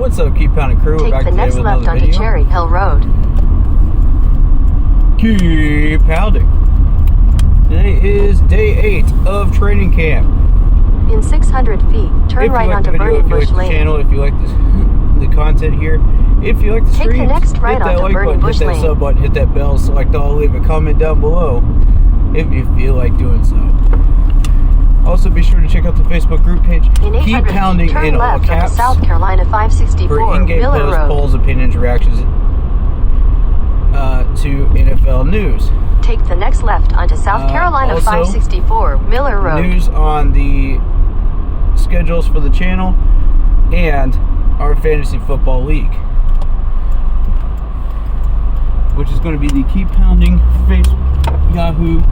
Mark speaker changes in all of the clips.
Speaker 1: What's up, Keep Pounding crew? We're back
Speaker 2: Take the
Speaker 1: today
Speaker 2: next
Speaker 1: with
Speaker 2: left
Speaker 1: another
Speaker 2: onto
Speaker 1: video.
Speaker 2: Cherry Hill Road.
Speaker 1: Keep pounding. Today is day 8 of training camp.
Speaker 2: In 600 feet, turn right onto Burning Bush
Speaker 1: If you like the
Speaker 2: Lane.
Speaker 1: channel, if you like the content here, if you like the
Speaker 2: Take the
Speaker 1: streams,
Speaker 2: next right
Speaker 1: hit that
Speaker 2: onto
Speaker 1: like
Speaker 2: Burning
Speaker 1: button,
Speaker 2: Bush
Speaker 1: hit that
Speaker 2: Lane.
Speaker 1: sub button, hit that bell, select all, leave a comment down below if you feel like doing so. Also, be sure to check out the Facebook group page.
Speaker 2: In
Speaker 1: Keep
Speaker 2: 800
Speaker 1: pounding
Speaker 2: feet, turn
Speaker 1: in all
Speaker 2: left onto
Speaker 1: caps
Speaker 2: South Carolina
Speaker 1: for
Speaker 2: 564
Speaker 1: in-game
Speaker 2: Miller
Speaker 1: posts,
Speaker 2: Road.
Speaker 1: polls, opinions, reactions to NFL news.
Speaker 2: Take the next left onto South Carolina
Speaker 1: also,
Speaker 2: 564 Miller Road.
Speaker 1: News on the schedules for the channel and our fantasy football league, which is going to be the Keep Pounding Yahoo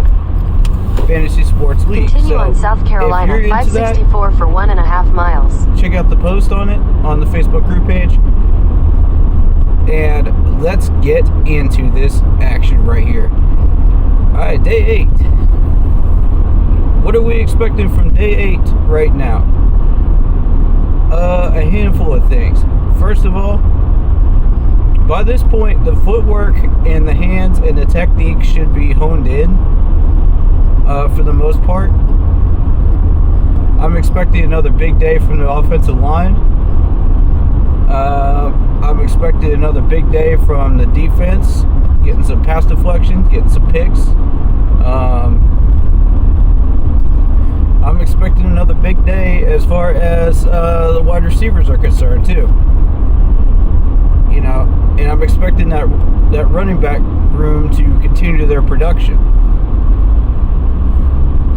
Speaker 1: Fantasy Sports League.
Speaker 2: Continue
Speaker 1: so
Speaker 2: on South Carolina 564 for 1.5 miles.
Speaker 1: Check out the post on it on the Facebook group page. And let's get into this action right here. Alright, day 8. What are we expecting from day 8 right now? A handful of things. First of all, by this point, the footwork and the hands and the technique should be honed in for the most part. I'm expecting another big day from the offensive line. I'm expecting another big day from the defense, getting some pass deflections, getting some picks. I'm expecting another big day as far as the wide receivers are concerned too. You know, and I'm expecting that running back room to continue their production.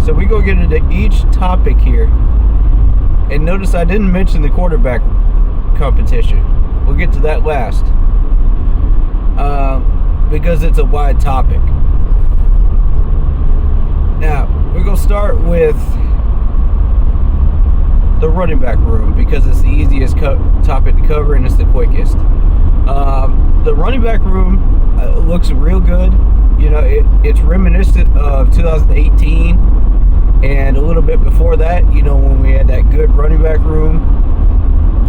Speaker 1: So we go get into each topic here, and notice I didn't mention the quarterback competition. We'll get to that last, because it's a wide topic. Now we're gonna start with the running back room because it's the easiest topic to cover and it's the quickest. The running back room looks real good. You know, it's reminiscent of 2018 and a little bit before that. You know, when we had that good running back room.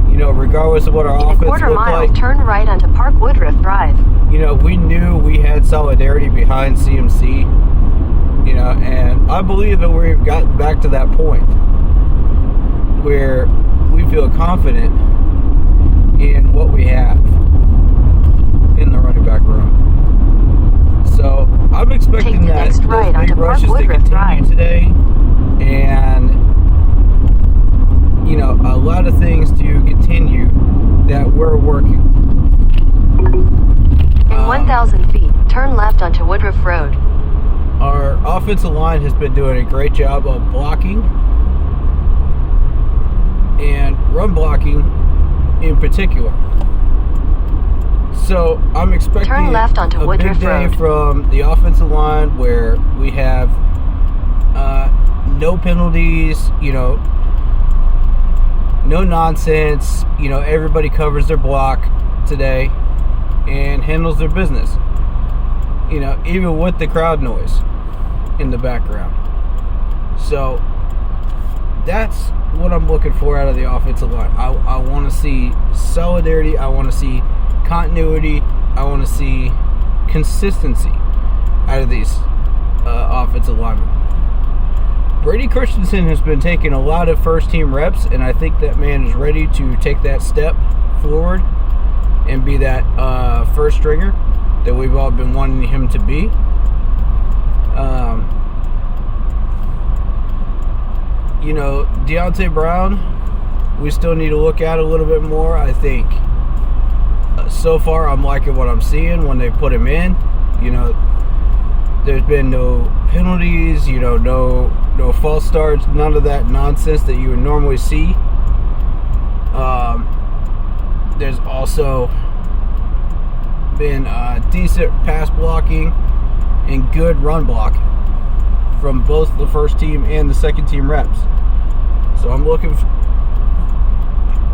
Speaker 1: You know, regardless of what our offense looked like.
Speaker 2: In a quarter mile, turn right onto Park Woodruff Drive.
Speaker 1: You know, we knew we had solidarity behind CMC. You know, and I believe that we've gotten back to that point where we feel confident in what we have in the running back room. So I'm expecting that those big rushes to continue today, and you know, a lot of things to continue that we're working.
Speaker 2: In 1,000 feet, turn left onto Woodruff Road.
Speaker 1: Our offensive line has been doing a great job of blocking and run blocking in particular. So I'm expecting
Speaker 2: turn left onto
Speaker 1: a
Speaker 2: Woodruff
Speaker 1: big day
Speaker 2: Road.
Speaker 1: from the offensive line where we have no penalties, you know, no nonsense, you know, everybody covers their block today and handles their business. You know, even with the crowd noise in the background. So that's what I'm looking for out of the offensive line. I want to see solidarity. I want to see continuity. I want to see consistency out of these offensive linemen. Brady Christensen has been taking a lot of first-team reps, and I think that man is ready to take that step forward and be that first stringer that we've all been wanting him to be. You know, Deontay Brown, we still need to look at a little bit more. I think so far I'm liking what I'm seeing when they put him in. You know, there's been no penalties, you know, no false starts, none of that nonsense that you would normally see. There's also been decent pass blocking and good run blocking from both the first team and the second team reps. So I'm looking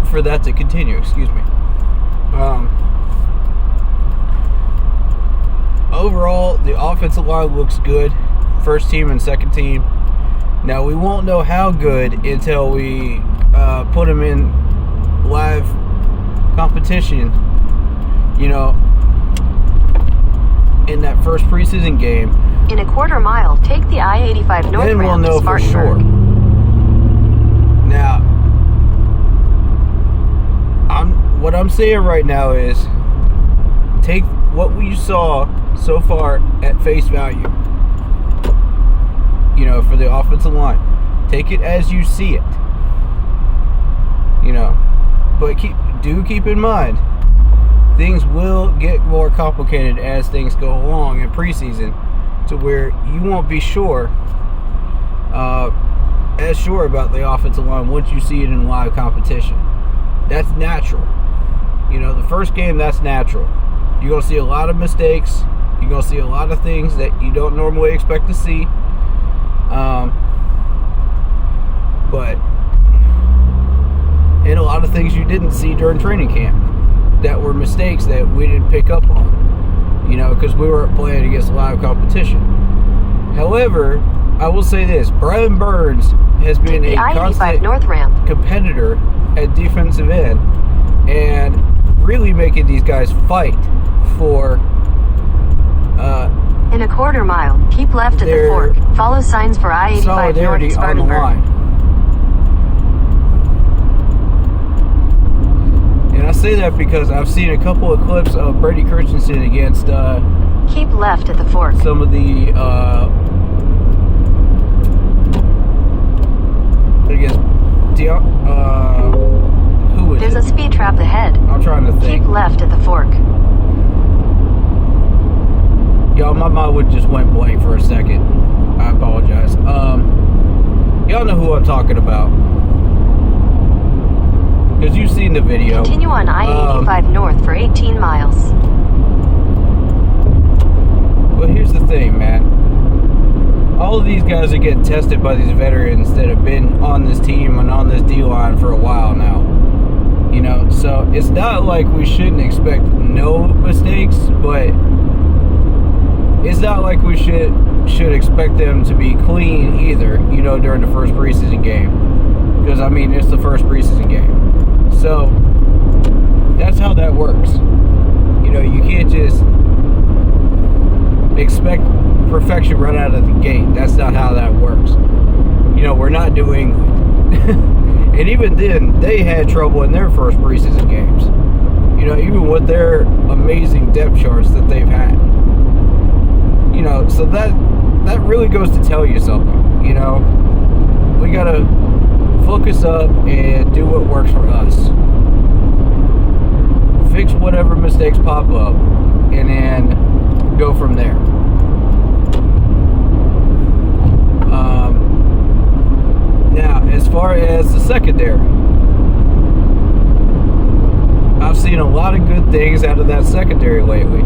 Speaker 1: for that to continue. Excuse me. Overall, the offensive line looks good. First team and second team. Now, we won't know how good until we put them in live competition, in that first preseason game.
Speaker 2: In a quarter mile, take the I-85 north
Speaker 1: then we'll
Speaker 2: ramp to
Speaker 1: know for sure.
Speaker 2: Spartanburg.
Speaker 1: Now, what I'm saying right now is take what we saw so far at face value. For the offensive line, take it as you see it. But keep in mind, things will get more complicated as things go along in preseason, to where you won't be as sure about the offensive line once you see it in live competition. That's natural. The first game, that's natural. You're going to see a lot of mistakes. You're going to see a lot of things that you don't normally expect to see. And a lot of things you didn't see during training camp that were mistakes that we didn't pick up on, because we weren't playing against live competition. However, I will say this: Brian Burns has been a constant
Speaker 2: north ramp
Speaker 1: competitor at defensive end and really making these guys fight for
Speaker 2: in a quarter mile, keep left at the fork. Follow signs for I-85
Speaker 1: solidarity
Speaker 2: north
Speaker 1: on the
Speaker 2: Spartanburg.
Speaker 1: line. And I say that because I've seen a couple of clips of Brady Christensen against
Speaker 2: keep left at the fork.
Speaker 1: some of the who was
Speaker 2: There's
Speaker 1: it?
Speaker 2: a speed trap ahead.
Speaker 1: I'm trying to think.
Speaker 2: Keep left at the fork.
Speaker 1: Y'all, my mind would just went blank for a second. I apologize. Y'all know who I'm talking about, because you've seen the video.
Speaker 2: Continue on I-85 north for 18 miles.
Speaker 1: But here's the thing, man. All of these guys are getting tested by these veterans that have been on this team and on this D-line for a while now. So it's not like we shouldn't expect no mistakes, but it's not like we should expect them to be clean either, during the first preseason game. Because, it's the first preseason game. So, that's how that works. You can't just expect perfection right out of the gate. That's not how that works. We're not New England. And even then, they had trouble in their first preseason games. Even with their amazing depth charts that they've had. So that really goes to tell you something. We gotta focus up and do what works for us. Fix whatever mistakes pop up, and then go from there. Now, as far as the secondary, I've seen a lot of good things out of that secondary lately.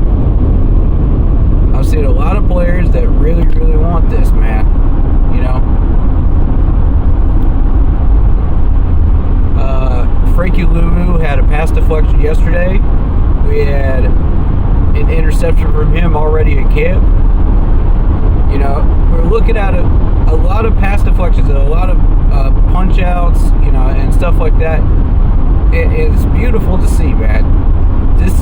Speaker 1: I've seen a lot of players that really, really want this, man. Frankie Lulu had a pass deflection yesterday. We had an interception from him already in camp. We're looking at a lot of pass deflections and a lot of punch outs, and stuff like that. It's beautiful to see, man. This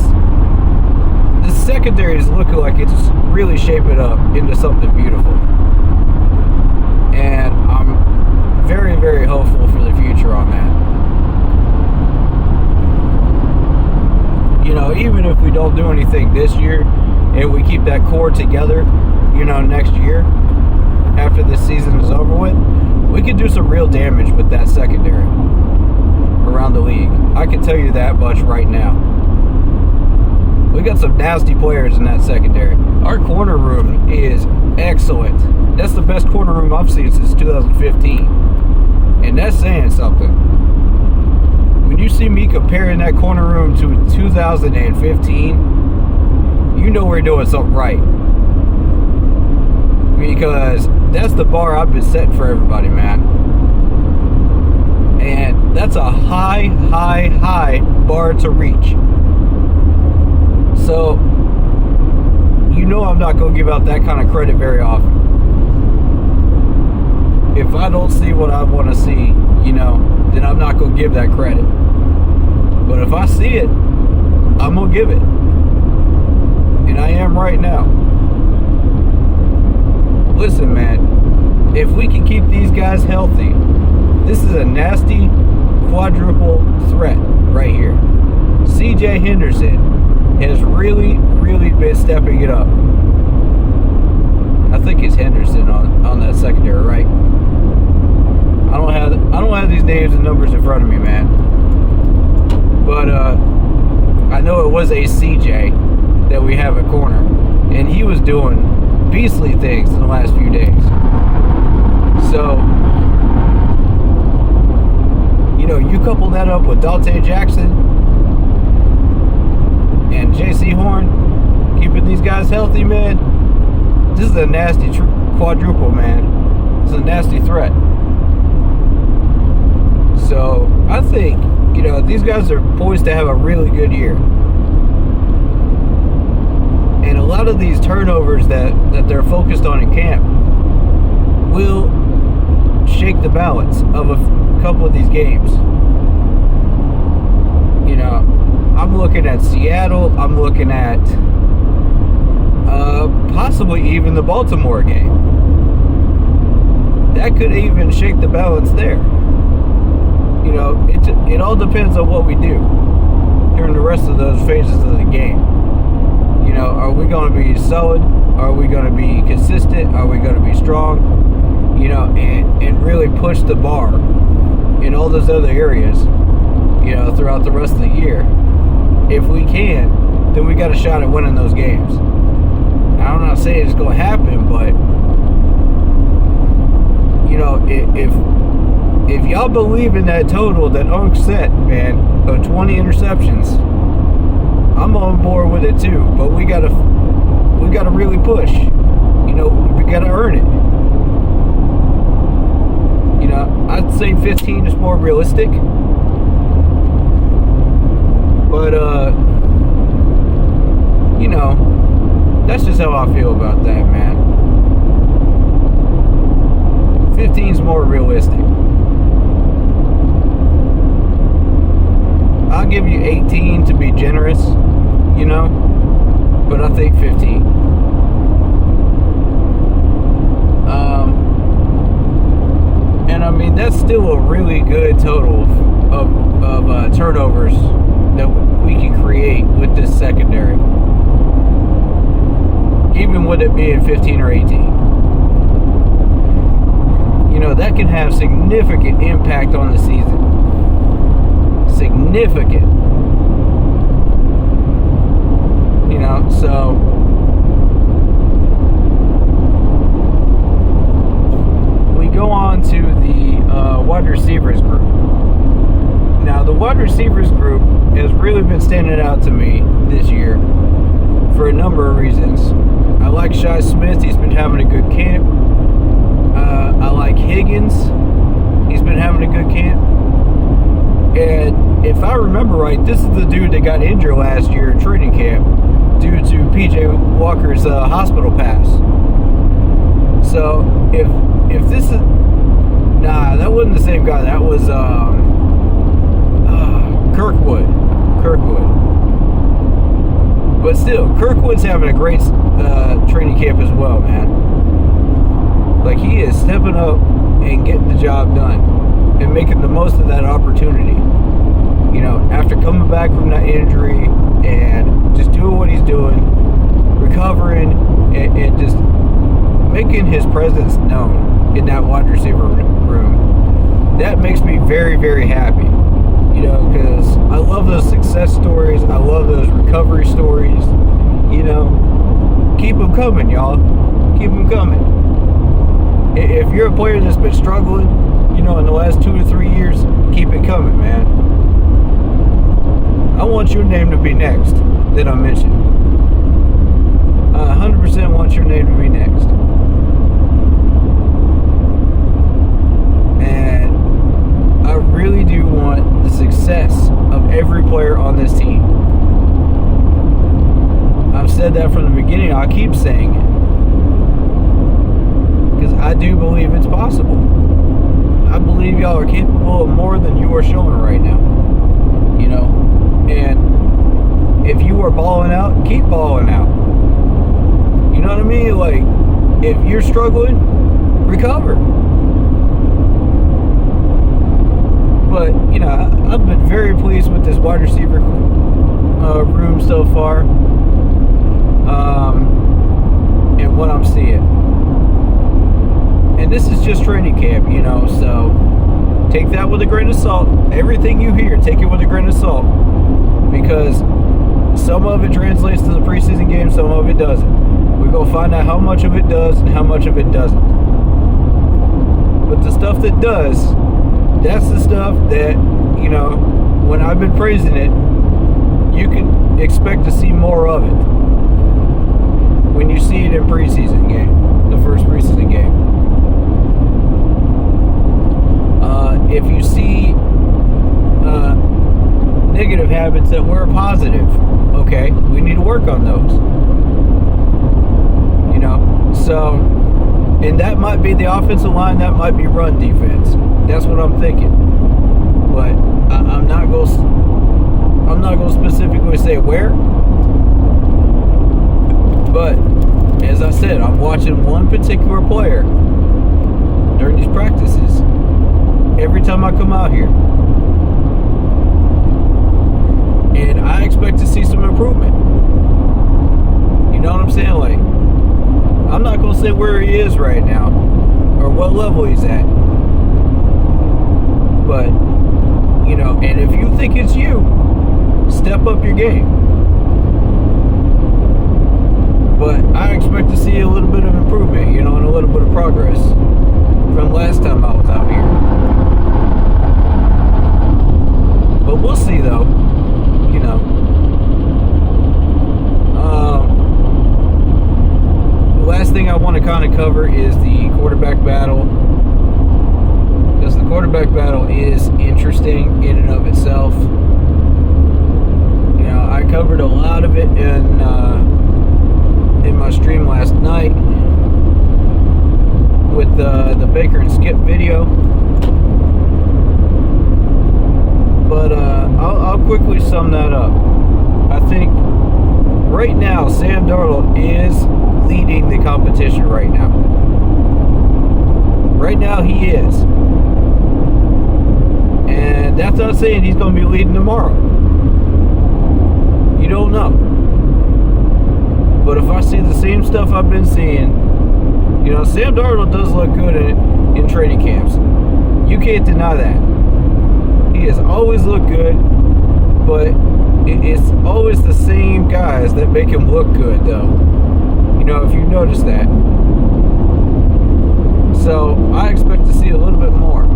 Speaker 1: secondary is looking like it's really shaping up into something beautiful. And I'm very, very hopeful for the future on that. Even if we don't do anything this year and we keep that core together, next year, after this season is over with, we can do some real damage with that secondary around the league. I can tell you that much right now. We got some nasty players in that secondary. Our corner room is excellent. That's the best corner room I've seen since 2015. And that's saying something. When you see me comparing that corner room to 2015, we're doing something right. Because that's the bar I've been setting for everybody, man. And that's a high, high, high bar to reach. So, I'm not going to give out that kind of credit very often. If I don't see what I want to see, then I'm not going to give that credit. But if I see it, I'm going to give it. And I am right now. Listen, man, if we can keep these guys healthy, this is a nasty quadruple threat right here. CJ Henderson has really, really been stepping it up. I think it's Henderson on that secondary, right? I don't have these names and numbers in front of me, man. But I know it was a CJ that we have at corner, and he was doing beastly things in the last few days. So, you know, you couple that up with Dante Jackson and JC Horn, keeping these guys healthy, man. This is a nasty quadruple, man. It's a nasty threat. So, I think, you know, these guys are poised to have a really good year. And a lot of these turnovers that they're focused on in camp will shake the balance of a couple of these games. You know, I'm looking at Seattle. I'm looking at possibly even the Baltimore game. That could even shake the balance there. You know, it all depends on what we do during the rest of those phases of the game. You know, are we going to be solid? Are we going to be consistent? Are we going to be strong? You know, and really push the bar in all those other areas, you know, throughout the rest of the year. If we can, then we got a shot at winning those games. I'm not saying it's going to happen, but, you know, if y'all believe in that total that Unk set, man, of 20 interceptions, I'm on board with it too. But we gotta really push. You know, we gotta earn it. You know, I'd say 15 is more realistic. But you know, that's just how I feel about that, man. 15 is more realistic. I'll give you 18 to be generous, you know, but I think 15. And I mean, that's still a really good total of turnovers that we can create with this secondary, even with it being 15 or 18. You know, that can have significant impact on the season. Significant. You know, so we go on to the wide receivers group. Now, the wide receivers group has really been standing out to me this year for a number of reasons. I like Shi Smith. He's been having a good camp. I like Higgins. He's been having a good camp. And if I remember right, this is the dude that got injured last year in training camp due to P.J. Walker's hospital pass. So if this is... Nah, that wasn't the same guy. That was Kirkwood. But still, Kirkwood's having a great training camp as well, man. Like, he is stepping up and getting the job done and making the most of that opportunity. You know, after coming back from that injury and just doing what he's doing, recovering, and just making his presence known in that wide receiver room. That makes me very, very happy. You know, because I love those success stories. I love those recovery stories. You know, keep them coming, y'all. Keep them coming. If you're a player that's been struggling, you know, in the last 2 to 3 years, keep it coming, man. I want your name to be next that I mentioned. I 100% want your name to be next. And I really do want the success of every player on this team. I've said that from the beginning. I'll keep saying it. Because I do believe it's possible. I believe y'all are capable of more than you are showing right now. You know? And if are balling out, keep balling out. You know what I mean? Like, if you're struggling, recover. But, you know, I've been very pleased with this wide receiver room so far. And what I'm seeing. And this is just training camp, you know, so take that with a grain of salt. Everything you hear, take it with a grain of salt. Because some of it translates to the preseason game, some of it doesn't. We're going to find out how much of it does and how much of it doesn't. But the stuff that does, that's the stuff that, you know, when I've been praising it, you can expect to see more of it when you see it in preseason game, the first preseason game. If you see negative habits that were positive, okay, we need to work on those. You know, so, and that might be the offensive line, that might be run defense. That's what I'm thinking. But I'm not going to specifically say where. But as I said, I'm watching one particular player during these practices every time I come out here. And I expect to see some improvement. You know what I'm saying? Like, I'm not going to say where he is right now or what level he's at. But, you know, and if you think it's you, step up your game. But I expect to see a little bit of improvement, you know, and a little bit of progress from last time I was out here. But we'll see, though, you know. The last thing I want to kind of cover is the quarterback battle. Because the quarterback battle is interesting in and of itself. You know, I covered a lot of it in my stream last night with the Baker and Skip video. But I'll quickly sum that up. I think right now Sam Darnold is leading the competition right now. Right now he is. And that's not saying he's going to be leading tomorrow. You don't know. But if I see the same stuff I've been seeing, you know, Sam Darnold does look good in training camps. You can't deny that. He has always looked good, but it's always the same guys that make him look good, though. You know, if you notice that. So I expect to see a little bit more.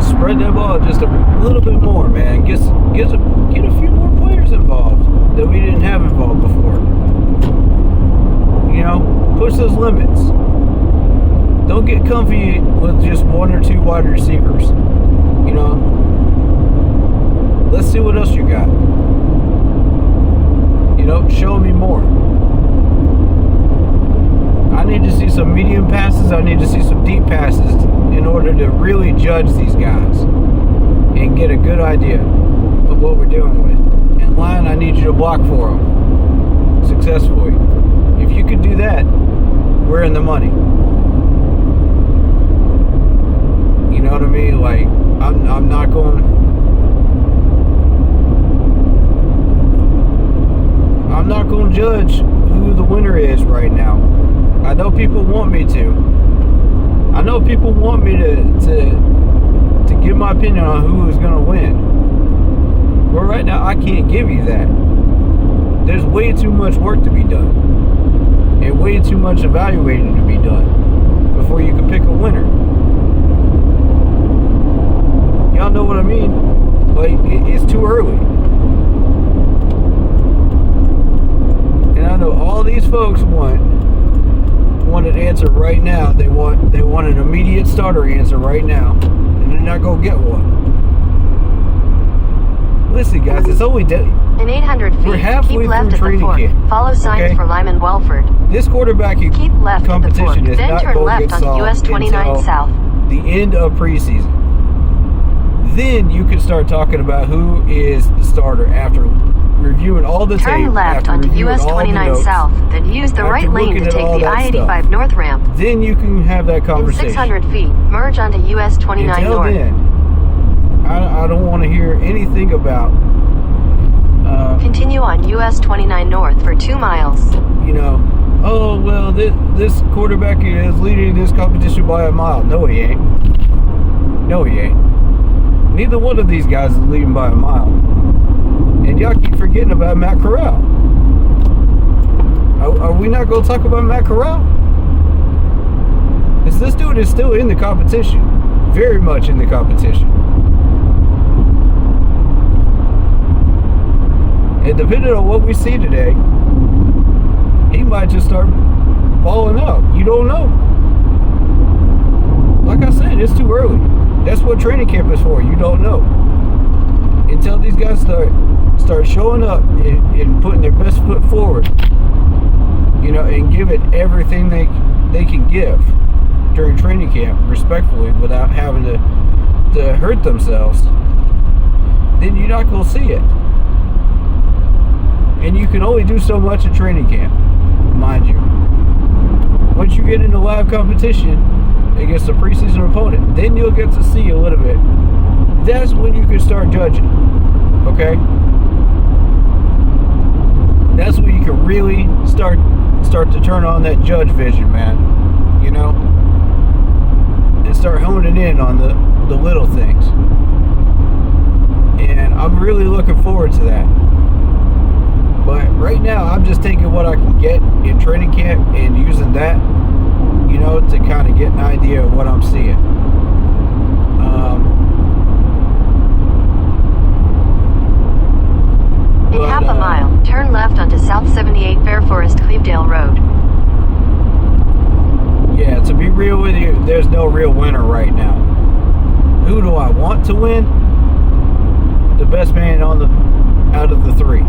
Speaker 1: Spread that ball just a little bit more, man. Get a few more players involved that we didn't have involved before. You know, push those limits. Don't get comfy with just one or two wide receivers. You know, let's see what else you got. You know, show me more. I need to see some medium passes. I need to see some deep passes in order to really judge these guys and get a good idea of what we're dealing with. And line, I need you to block for them successfully. If you could do that, we're in the money. You know what I mean? Like, I'm not going to judge who the winner is right now. I know people want me to. I know people want me to give my opinion on who is going to win. But right now, I can't give you that. There's way too much work to be done. And way too much evaluating to be done before you can pick a winner. Y'all know what I mean? Like, it's too early. And I know all these folks want an answer right now. They want an immediate starter answer right now, and they're not gonna get one. Listen, guys, it's only
Speaker 2: in 800 feet.
Speaker 1: We're halfway
Speaker 2: keep left
Speaker 1: through
Speaker 2: at the fork.
Speaker 1: training camp.
Speaker 2: Follow signs
Speaker 1: Okay?
Speaker 2: for Lyman Welford.
Speaker 1: This quarterback
Speaker 2: Keep left at the fork.
Speaker 1: competition is
Speaker 2: Then
Speaker 1: not
Speaker 2: turn
Speaker 1: going to
Speaker 2: left
Speaker 1: get
Speaker 2: on
Speaker 1: solved
Speaker 2: US 29
Speaker 1: until
Speaker 2: South.
Speaker 1: the end of preseason. Then you can start talking about who is the starter after reviewing all the tape.
Speaker 2: Turn left onto US 29 South, then use the right lane to take the I-85 North ramp.
Speaker 1: Then you can have that conversation.
Speaker 2: In 600 feet, merge onto US 29
Speaker 1: Until
Speaker 2: North.
Speaker 1: Then, I don't want to hear anything about...
Speaker 2: Continue on US 29 North for 2 miles.
Speaker 1: You know, oh, well, this quarterback is leading this competition by a mile. No, he ain't. No, he ain't. Neither one of these guys is leading by a mile. And y'all keep forgetting about Matt Corral. Are we not going to talk about Matt Corral? Because this dude is still in the competition. Very much in the competition. And depending on what we see today, he might just start balling out. You don't know. Like I said, it's too early. That's what training camp is for. You don't know. Until these guys start showing up and putting their best foot forward, you know, and give it everything they can give during training camp, respectfully, without having to hurt themselves, then you're not going to see it. And you can only do so much at training camp, mind you. Once you get into live competition against a preseason opponent, then you'll get to see a little bit. That's when you can start judging, okay? That's when you can really start to turn on that judge vision, man, you know? And start honing in on the little things. And I'm really looking forward to that. But right now, I'm just taking what I can get in training camp and using that, you know, to kind of get an idea of what I'm seeing.
Speaker 2: In half a mile, turn left onto South 78 Fair Forest Clevedale Road.
Speaker 1: Yeah, to be real with you, there's no real winner right now. Who do I want to win? The best man out of the three.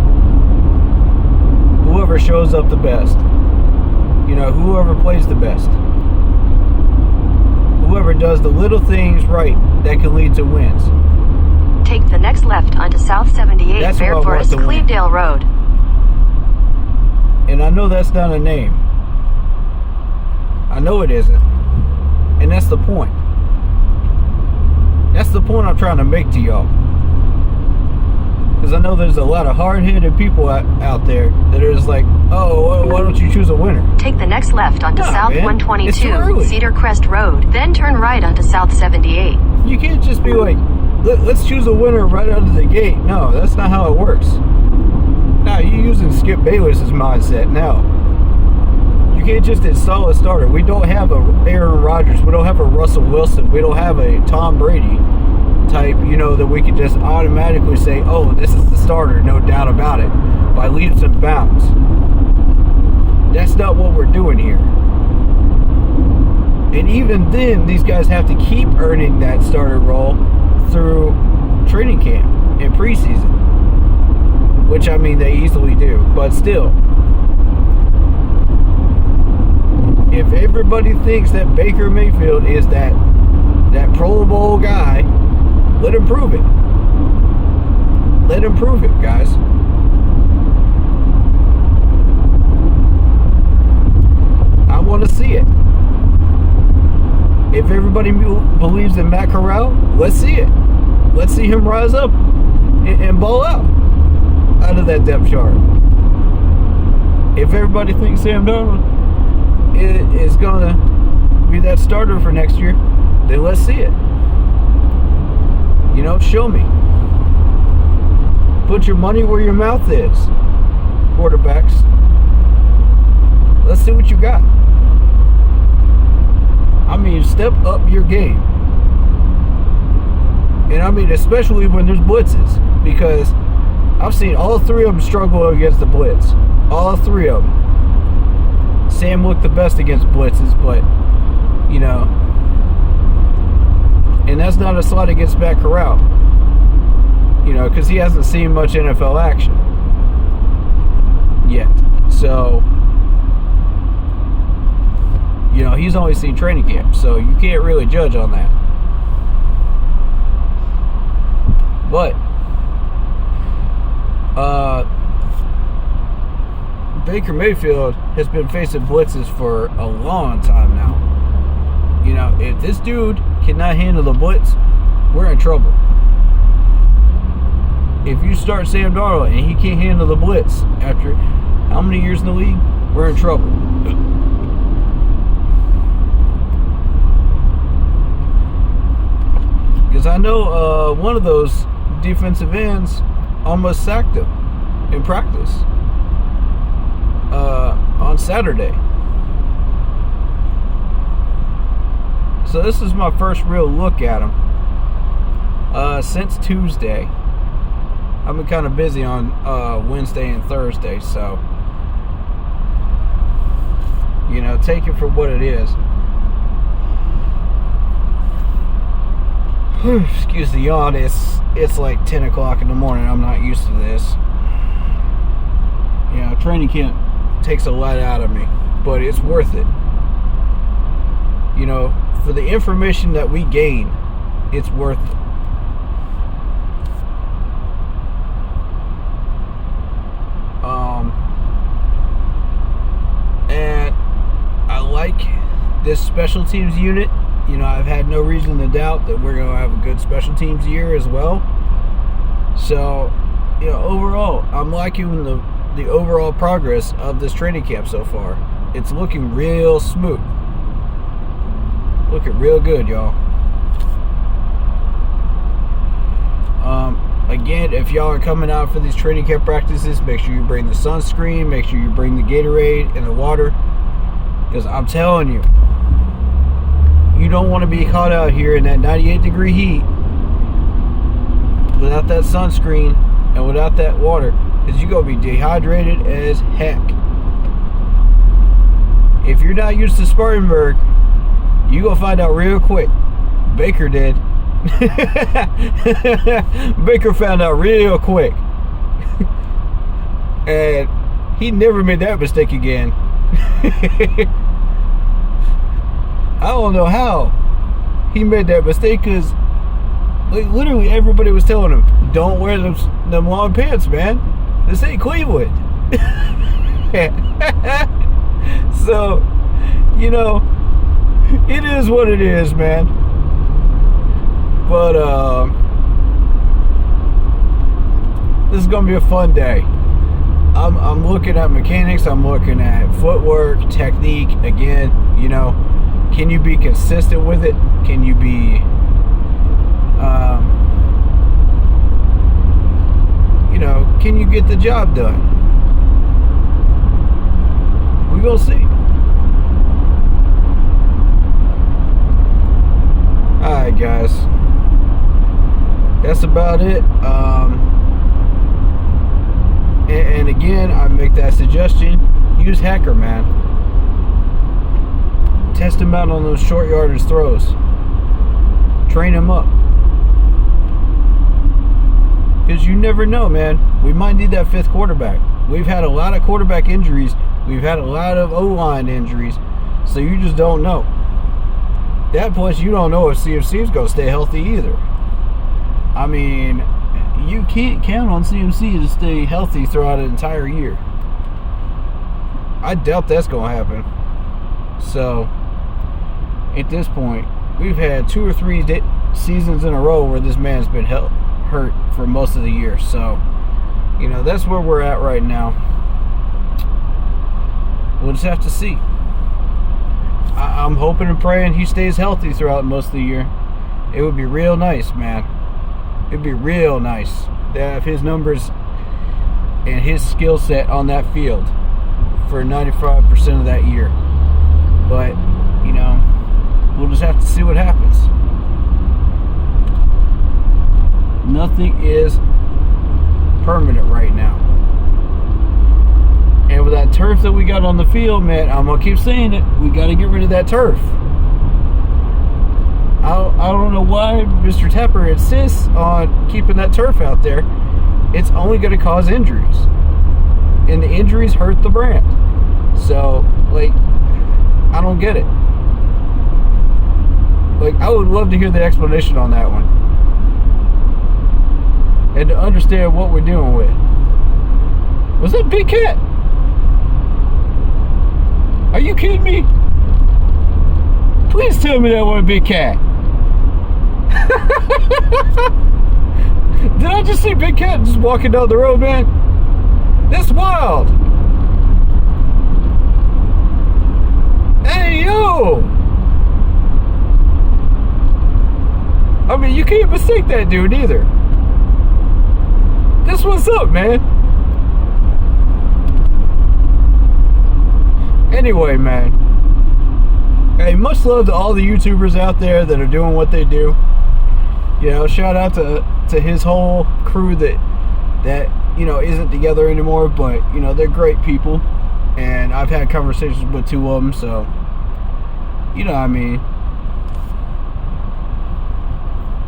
Speaker 1: Whoever shows up the best. You know, whoever plays the best. Whoever does the little things right that can lead to wins.
Speaker 2: Take the next left onto South 78 Fair Forest Clevedale Road.
Speaker 1: And I know that's not a name. I know it isn't. And that's the point. That's the point I'm trying to make to y'all. Because I know there's a lot of hard-headed people out there that are just like, oh, well, why don't you choose a winner?
Speaker 2: Take the next left onto South
Speaker 1: man.
Speaker 2: 122 Cedar Crest Road, then turn right onto South 78.
Speaker 1: You can't just be like, let's choose a winner right out of the gate. No, that's not how it works. Now, you're using Skip Bayless's mindset now. You can't just install a starter. We don't have a Aaron Rodgers. We don't have a Russell Wilson. We don't have a Tom Brady type, you know, that we can just automatically say, oh, this is the starter, no doubt about it, by leaps and bounds. That's not what we're doing here. And even then, these guys have to keep earning that starter role through training camp and preseason, which, I mean, they easily do, but still, if everybody thinks that Baker Mayfield is that Pro Bowl guy, let him prove it. Let him prove it, guys. I want to see it. If everybody believes in Matt Corral, let's see it. Let's see him rise up and ball out of that depth chart. If everybody thinks Sam Darnold is going to be that starter for next year, then let's see it. You know, show me. Put your money where your mouth is, quarterbacks. Let's see what you got. I mean, step up your game. And I mean, especially when there's blitzes, because I've seen all three of them struggle against the blitz. All three of them. Sam looked the best against blitzes, but, you know, and that's not a slight against Matt Corral, you know, because he hasn't seen much NFL action yet. So, You know, he's only seen training camp, so you can't really judge on that. But Baker Mayfield has been facing blitzes for a long time now. You know, if this dude cannot handle the blitz, we're in trouble. If you start Sam Darnold and he can't handle the blitz after how many years in the league, we're in trouble. Because I know one of those defensive ends almost sacked him in practice on Saturday. So this is my first real look at him since Tuesday. I've been kind of busy on Wednesday and Thursday, so you know, take it for what it is. Excuse the yawn. It's like 10 o'clock in the morning. I'm not used to this. You know, training camp takes a lot out of me, but it's worth it. You know, for the information that we gain, it's worth it. And I like this special teams unit. You know, I've had no reason to doubt that we're going to have a good special teams year as well. So, you know, overall, I'm liking the overall progress of this training camp so far. It's looking real smooth. Looking real good, y'all. Again, if y'all are coming out for these training camp practices, make sure you bring the sunscreen, make sure you bring the Gatorade and the water. Because I'm telling you, you don't want to be caught out here in that 98-degree heat without that sunscreen and without that water, because you're going to be dehydrated as heck. If you're not used to Spartanburg, you're going to find out real quick. Baker did. Baker found out real quick. And he never made that mistake again. I don't know how he made that mistake, because like, literally everybody was telling him, don't wear them long pants, man. This ain't Cleveland. So, you know, it is what it is, man. But this is gonna be a fun day. I'm looking at mechanics. I'm looking at footwork, technique. Again, you know, can you be consistent with it? Can you be, you know, can you get the job done? We gonna see. All right, guys. That's about it. And again, I make that suggestion. Use Hacker, man. Test him out on those short yardage throws. Train him up. Because you never know, man. We might need that fifth quarterback. We've had a lot of quarterback injuries. We've had a lot of O-line injuries. So you just don't know. That plus, you don't know if CMC is going to stay healthy either. I mean, you can't count on CMC to stay healthy throughout an entire year. I doubt that's going to happen. So, at this point, we've had 2 or 3 seasons in a row where this man's been hurt for most of the year. So, you know, that's where we're at right now. We'll just have to see. I'm hoping and praying he stays healthy throughout most of the year. It would be real nice, man. It'd be real nice to have his numbers and his skill set on that field for 95% of that year. But, you know, we'll just have to see what happens. Nothing is permanent right now. And with that turf that we got on the field, man, I'm going to keep saying it. We got to get rid of that turf. I don't know why Mr. Tepper insists on keeping that turf out there. It's only going to cause injuries. And the injuries hurt the brand. So, like, I don't get it. Like, I would love to hear the explanation on that one. And to understand what we're dealing with. Was that Big Cat? Are you kidding me? Please tell me that wasn't Big Cat. Did I just see Big Cat just walking down the road, man? That's wild. Hey, yo. I mean, you can't mistake that dude either. That's what's up, man. Anyway, man. Hey, much love to all the YouTubers out there that are doing what they do. You know, shout out to his whole crew that you know isn't together anymore, but you know they're great people, and I've had conversations with 2 of them, so you know what I mean.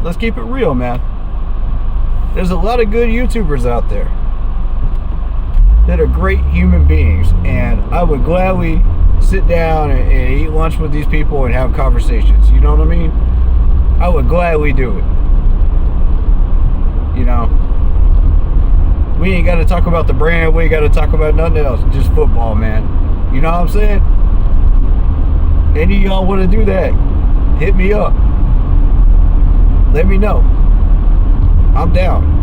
Speaker 1: Let's keep it real, man. There's a lot of good YouTubers out there that are great human beings, and I would gladly sit down and eat lunch with these people and have conversations. You know what I mean? I would gladly do it. You know, we ain't got to talk about the brand. We ain't got to talk about nothing else. Just football, man. You know what I'm saying? Any of y'all want to do that? Hit me up. Let me know. I'm down.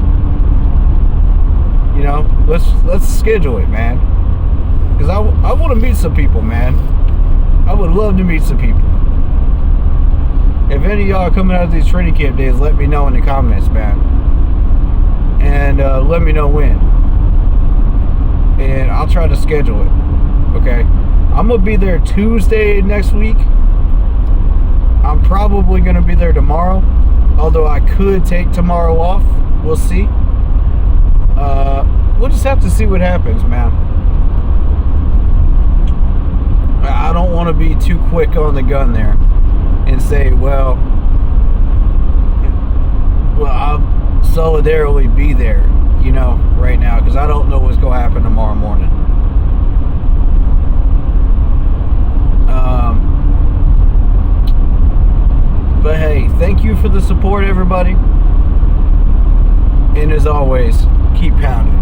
Speaker 1: You know, let's schedule it, man. Because I want to meet some people, man. I would love to meet some people. If any of y'all are coming out of these training camp days, let me know in the comments, man. And let me know when. And I'll try to schedule it. Okay? I'm going to be there Tuesday next week. I'm probably going to be there tomorrow. Although I could take tomorrow off. We'll see. We'll just have to see what happens, man. I don't want to be too quick on the gun there and say, well, I'll solidarily be there, you know, right now, because I don't know what's going to happen tomorrow morning. But hey, thank you for the support, everybody. And as always, keep pounding.